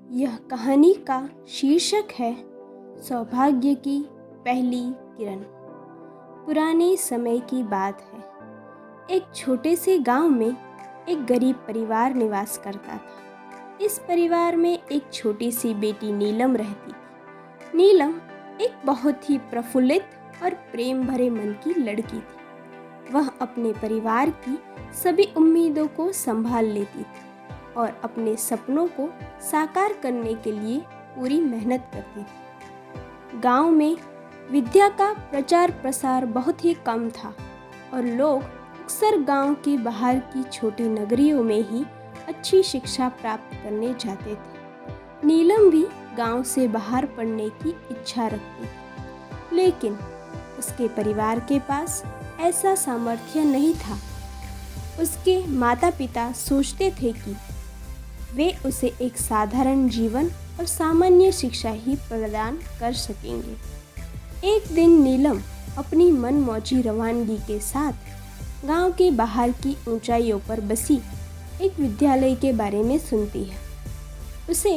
यह कहानी का शीर्षक है सौभाग्य की पहली किरण। पुराने समय की बात है। एक छोटे से गांव में एक गरीब परिवार निवास करता था। इस परिवार में एक छोटी सी बेटी नीलम रहती थी। नीलम एक बहुत ही प्रफुल्लित और प्रेम भरे मन की लड़की थी। वह अपने परिवार की सभी उम्मीदों को संभाल लेती थी और अपने सपनों को साकार करने के लिए पूरी मेहनत करती थी। गांव में विद्या का प्रचार प्रसार बहुत ही कम था और लोग अक्सर गांव के बाहर की छोटी नगरियों में ही अच्छी शिक्षा प्राप्त करने जाते थे। नीलम भी गांव से बाहर पढ़ने की इच्छा रखती थी, लेकिन उसके परिवार के पास ऐसा सामर्थ्य नहीं था। उसके माता पिता सोचते थे कि वे उसे एक साधारण जीवन और सामान्य शिक्षा ही प्रदान कर सकेंगे। एक दिन नीलम अपनी मनमौजी रवानगी के साथ गांव के बाहर की ऊंचाइयों पर बसी एक विद्यालय के बारे में सुनती है। उसे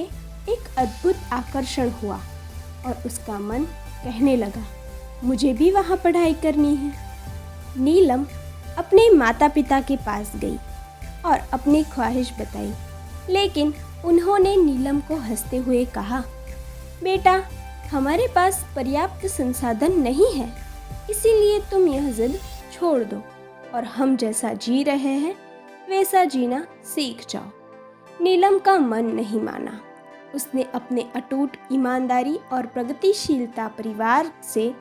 एक अद्भुत आकर्षण हुआ और उसका मन कहने लगा, मुझे भी वहां पढ़ाई करनी है। नीलम अपने माता पिता के पास गई और अपनी ख्वाहिश बताई, लेकिन उन्होंने नीलम को हंसते हुए कहा, बेटा, हमारे पास पर्याप्त संसाधन नहीं है, इसीलिए तुम यह जिद छोड़ दो और हम जैसा जी रहे हैं वैसा जीना सीख जाओ। नीलम का मन नहीं माना। उसने अपने अटूट ईमानदारी और प्रगतिशीलता परिवार से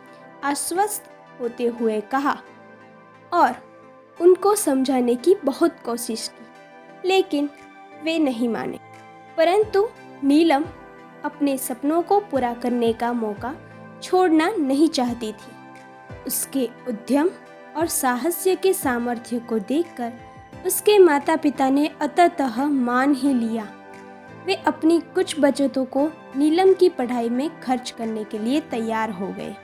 आश्वस्त होते हुए कहा और उनको समझाने की बहुत कोशिश की, लेकिन वे नहीं माने। परंतु नीलम अपने सपनों को पूरा करने का मौका छोड़ना नहीं चाहती थी। उसके उद्यम और साहस्य के सामर्थ्य को देखकर उसके माता पिता ने अंततः मान ही लिया। वे अपनी कुछ बचतों को नीलम की पढ़ाई में खर्च करने के लिए तैयार हो गए।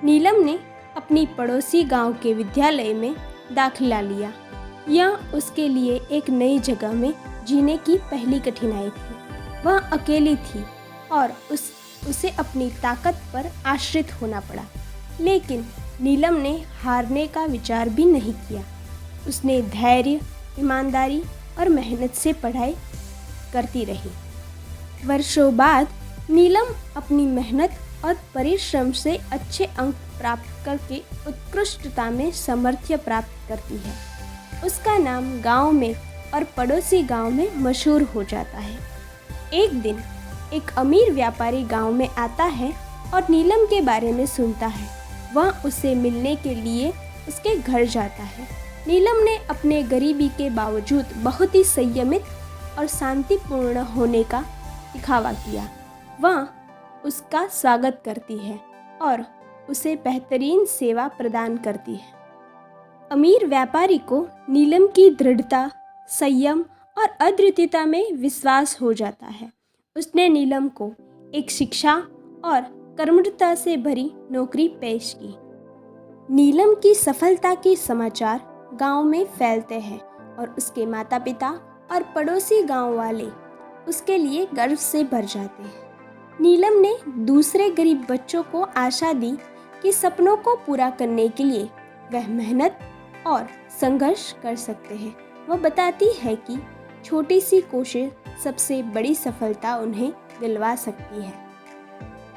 नीलम ने अपनी पड़ोसी गांव के विद्यालय में दाखिला लिया। यह उसके लिए एक नई जगह में जीने की पहली कठिनाई थी। वह अकेली थी और उसे अपनी ताकत पर आश्रित होना पड़ा, लेकिन नीलम ने हारने का विचार भी नहीं किया। उसने धैर्य, ईमानदारी और मेहनत से पढ़ाई करती रही। वर्षों बाद नीलम अपनी मेहनत और परिश्रम से अच्छे अंक प्राप्त करके उत्कृष्टता में सामर्थ्य प्राप्त करती है। उसका नाम गांव में और पड़ोसी गांव में मशहूर हो जाता है। एक दिन एक अमीर व्यापारी गांव में आता है और नीलम के बारे में सुनता है। वह उसे मिलने के लिए उसके घर जाता है। नीलम ने अपने गरीबी के बावजूद बहुत ही संयमित और शांतिपूर्ण होने का दिखावा किया। वह उसका स्वागत करती है और उसे बेहतरीन सेवा प्रदान करती है। अमीर व्यापारी को नीलम की दृढ़ता, संयम और अद्वितीयता में विश्वास हो जाता है। उसने नीलम को एक शिक्षा और कर्मठता से भरी नौकरी पेश की। नीलम की सफलता के समाचार गांव में फैलते हैं और उसके माता पिता और पड़ोसी गांव वाले उसके लिए गर्व से भर जाते हैं। नीलम ने दूसरे गरीब बच्चों को आशा दी कि सपनों को पूरा करने के लिए वह मेहनत और संघर्ष कर सकते हैं। वह बताती है कि छोटी सी कोशिश सबसे बड़ी सफलता उन्हें दिलवा सकती है।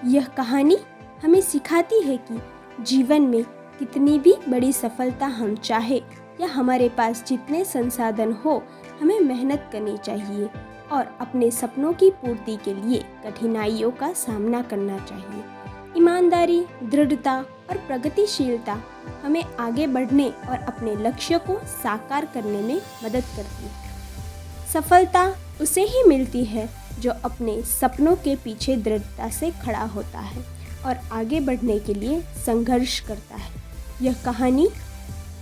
यह कहानी हमें सिखाती है कि जीवन में कितनी भी बड़ी सफलता हम चाहे या हमारे पास जितने संसाधन हो, हमें मेहनत करनी चाहिए और अपने सपनों की पूर्ति के लिए कठिनाइयों का सामना करना चाहिए। ईमानदारी, दृढ़ता और प्रगतिशीलता हमें आगे बढ़ने और अपने लक्ष्य को साकार करने में मदद करती है। सफलता उसे ही मिलती है जो अपने सपनों के पीछे दृढ़ता से खड़ा होता है और आगे बढ़ने के लिए संघर्ष करता है। यह कहानी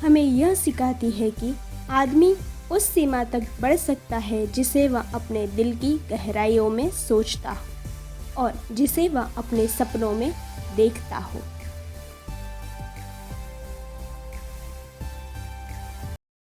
हमें यह सिखाती है कि आदमी उस सीमा तक बढ़ सकता है जिसे वह अपने दिल की गहराइयों में सोचता हो और जिसे वह अपने सपनों में देखता हो।